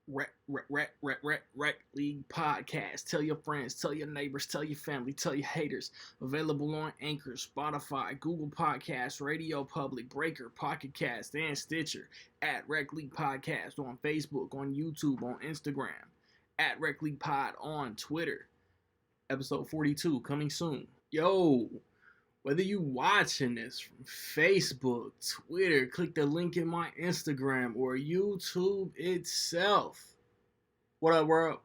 Rec League Podcast. Tell your friends, tell your neighbors, tell your family, tell your haters. Available on Anchor, Spotify, Google Podcasts, Radio Public, Breaker, Pocket Cast, and Stitcher. At Rec League Podcast on Facebook, on YouTube, on Instagram. At Rec League Pod on Twitter. Episode 42 coming soon. Yo, whether you watching this from Facebook, Twitter, click the link in my Instagram, or YouTube itself. What up, world?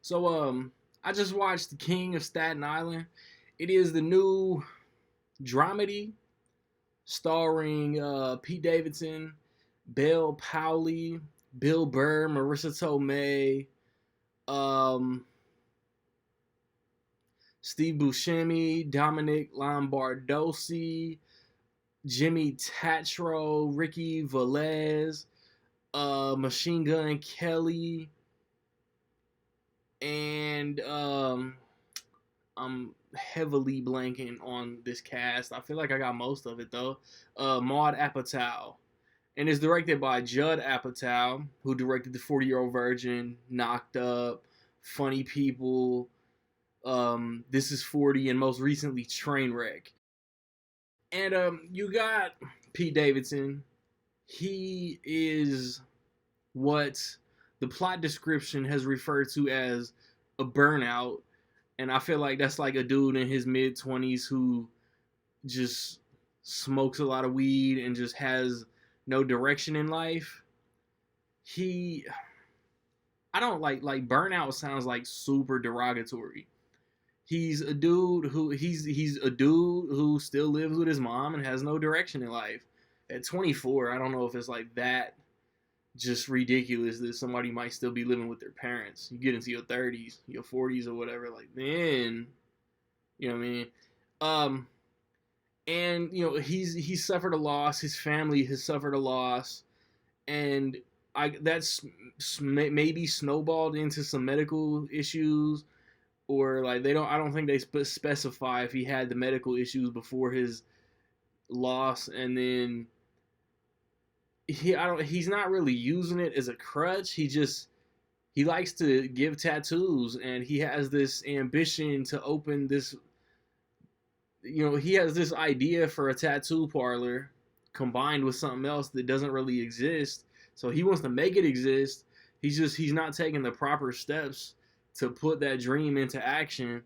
So, I just watched The King of Staten Island. It is the new dramedy starring Pete Davidson, Belle Powley, Bill Burr, Marissa Tomei, Steve Buscemi, Dominic Lombardozzi, Jimmy Tatro, Ricky Velez, Machine Gun Kelly, and I'm heavily blanking on this cast. I feel like I got most of it though. Maud Apatow, and it's directed by Judd Apatow, who directed The 40-Year-Old Virgin, Knocked Up, Funny People, This Is 40, and most recently Trainwreck. And you got Pete Davidson. He is what the plot description has referred to as a burnout, and I feel like that's like a dude in his mid-20s who just smokes a lot of weed and just has no direction in life. I don't like burnout sounds like super derogatory. He's a dude who still lives with his mom and has no direction in life. At 24, I don't know if it's like that just ridiculous that somebody might still be living with their parents. You get into your 30s, your 40s or whatever, like, man, you know what I mean? And he's suffered a loss. His family has suffered a loss, and that's maybe snowballed into some medical issues, or like I don't think they specify if he had the medical issues before his loss, and then he's not really using it as a crutch. He likes to give tattoos, and he has this ambition to open this. He has this idea for a tattoo parlor combined with something else that doesn't really exist. So he wants to make it exist. He's not taking the proper steps to put that dream into action.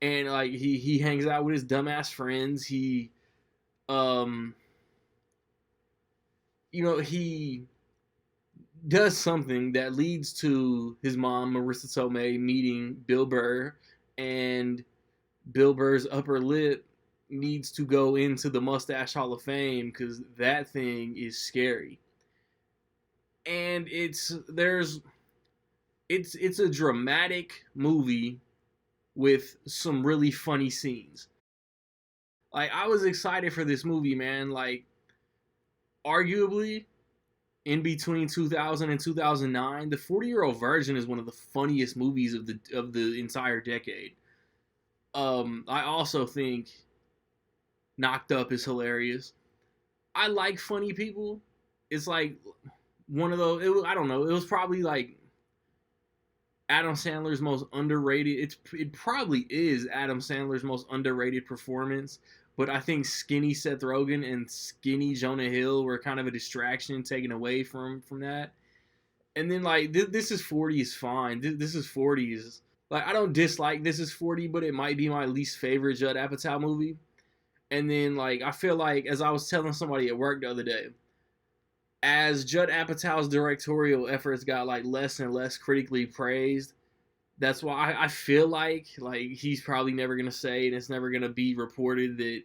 And like he hangs out with his dumbass friends. He does something that leads to his mom, Marissa Tomei, meeting Bill Burr, and Bill Burr's upper lip needs to go into the Mustache Hall of Fame because that thing is scary. And it's a dramatic movie with some really funny scenes. Like, I was excited for this movie, man. Like, arguably, in between 2000 and 2009, The 40-Year-Old Virgin is one of the funniest movies of the entire decade. I also think Knocked Up is hilarious. I like Funny People. It's like one of those. I don't know. It was probably like Adam Sandler's most underrated. It probably is Adam Sandler's most underrated performance. But I think skinny Seth Rogen and skinny Jonah Hill were kind of a distraction taken away from that. And then like This Is 40 is fine. This Is 40 is like, I don't dislike This Is 40, but it might be my least favorite Judd Apatow movie. And then like I feel like, as I was telling somebody at work the other day, as Judd Apatow's directorial efforts got like less and less critically praised, that's why I feel like he's probably never gonna say, and it's never gonna be reported, that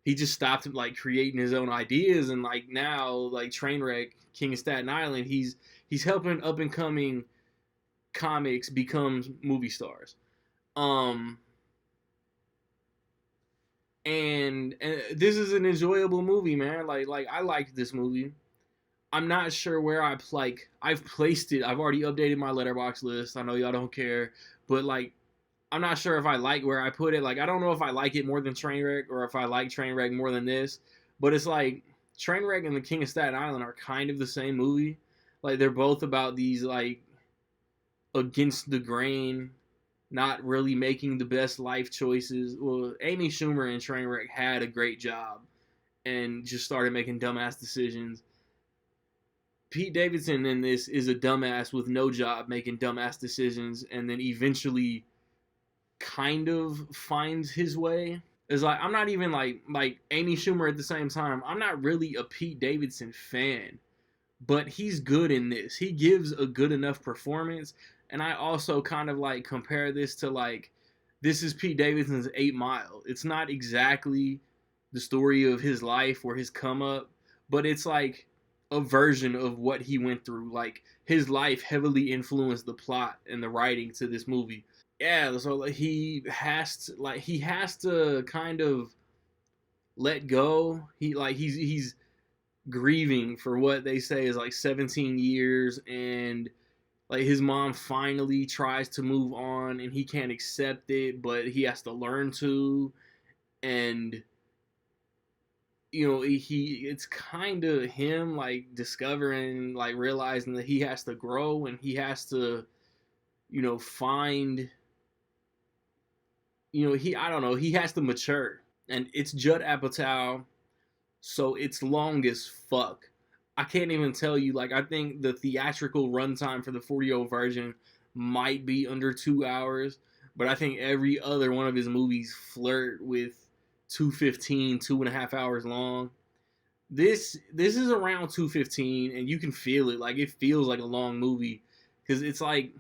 he just stopped like creating his own ideas, and like now like Trainwreck, King of Staten Island, he's helping up and coming comics become movie stars. And this is an enjoyable movie, man. Like I liked this movie. I'm not sure where I've placed it. I've already updated my Letterboxd list. I know y'all don't care, but like I'm not sure if I like where I put it. Like I don't know if I like it more than Trainwreck or if I like Trainwreck more than this. But it's like Trainwreck and The King of Staten Island are kind of the same movie. Like they're both about these like against the grain, not really making the best life choices. Well, Amy Schumer in Trainwreck had a great job and just started making dumbass decisions. Pete Davidson in this is a dumbass with no job making dumbass decisions and then eventually kind of finds his way. It's like I'm not even like Amy Schumer at the same time. I'm not really a Pete Davidson fan, but he's good in this. He gives a good enough performance. And I also kind of like compare this to like this is Pete Davidson's 8 Mile. It's not exactly the story of his life or his come up, but it's like a version of what he went through. Like his life heavily influenced the plot and the writing to this movie. Yeah, so like he has to kind of let go. He's grieving for what they say is like 17 years, and like his mom finally tries to move on and he can't accept it, but he has to learn to. And it's kind of him like discovering, like realizing that he has to grow and he has to find, he I don't know, he has to mature. And it's Judd Apatow, so it's long as fuck. I can't even tell you. Like, I think the theatrical runtime for the 40 version might be under 2 hours, but I think every other one of his movies flirt with 2:15, 2.5 hours long. This is around 2:15, and you can feel it. Like, it feels like a long movie because it's like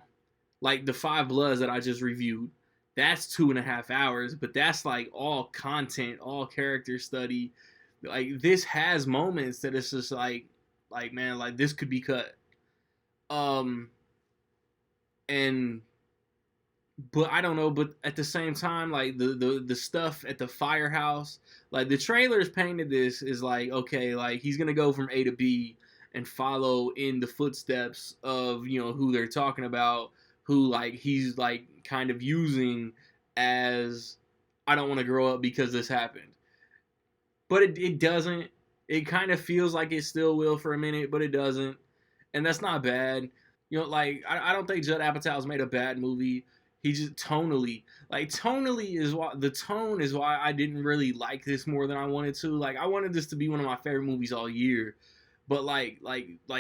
the Five Bloods that I just reviewed. That's 2.5 hours, but that's like all content, all character study. Like this has moments that it's just like man, like this could be cut. Um and but I don't know, but at the same time, like the stuff at the firehouse, like the trailers painted this is like, okay, like he's gonna go from A to B and follow in the footsteps of who they're talking about, who like he's like kind of using as I don't want to grow up because this happened. But it doesn't. It kind of feels like it still will for a minute, but it doesn't, and that's not bad. Like I don't think Judd Apatow's made a bad movie. He just tonally is why the tone is why I didn't really like this more than I wanted to. Like I wanted this to be one of my favorite movies all year, but like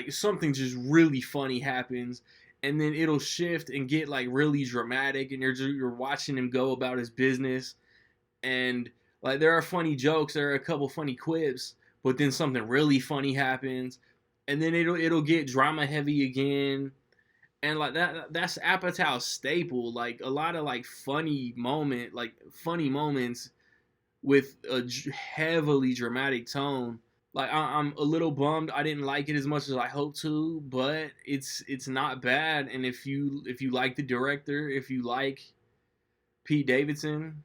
something just really funny happens, and then it'll shift and get like really dramatic, and you're watching him go about his business, and like there are funny jokes, there are a couple funny quips, but then something really funny happens, and then it'll get drama heavy again, and like that's Apatow's staple. Like a lot of like funny moments with a heavily dramatic tone. Like I'm a little bummed I didn't like it as much as I hoped to, but it's not bad. And if you like the director, if you like Pete Davidson,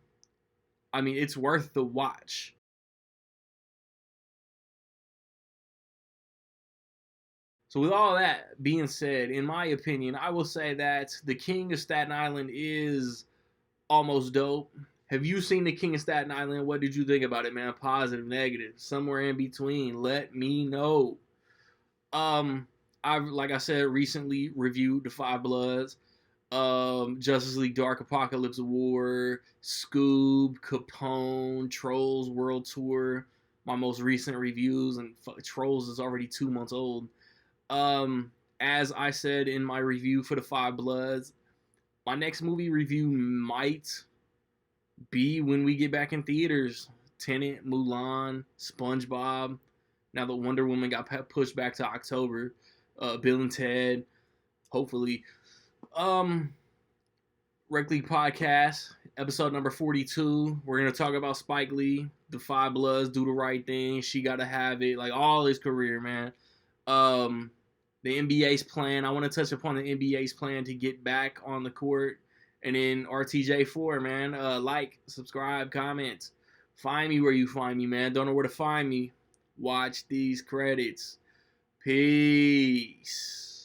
I mean, it's worth the watch. So, with all that being said, in my opinion, I will say that The King of Staten Island is almost dope. Have you seen The King of Staten Island? What did you think about it, man? Positive, negative, somewhere in between? Let me know. Um, I've like I said recently reviewed The Five Bloods, Justice League Dark Apocalypse War, Scoob, Capone, Trolls World Tour, my most recent reviews, and Trolls is already 2 months old. As I said in my review for The Five Bloods, my next movie review might be when we get back in theaters. Tenet, Mulan, SpongeBob. Now that Wonder Woman got pushed back to October, Bill and Ted, hopefully. Um, Rec League Podcast, episode number 42. We're going to talk about Spike Lee, The Five Bloods, Do the Right Thing, She Gotta Have It, like all his career, man. The NBA's plan. I want to touch upon the NBA's plan to get back on the court. And then RTJ4, man. Like, subscribe, comment. Find me where you find me, man. Don't know where to find me. Watch these credits. Peace.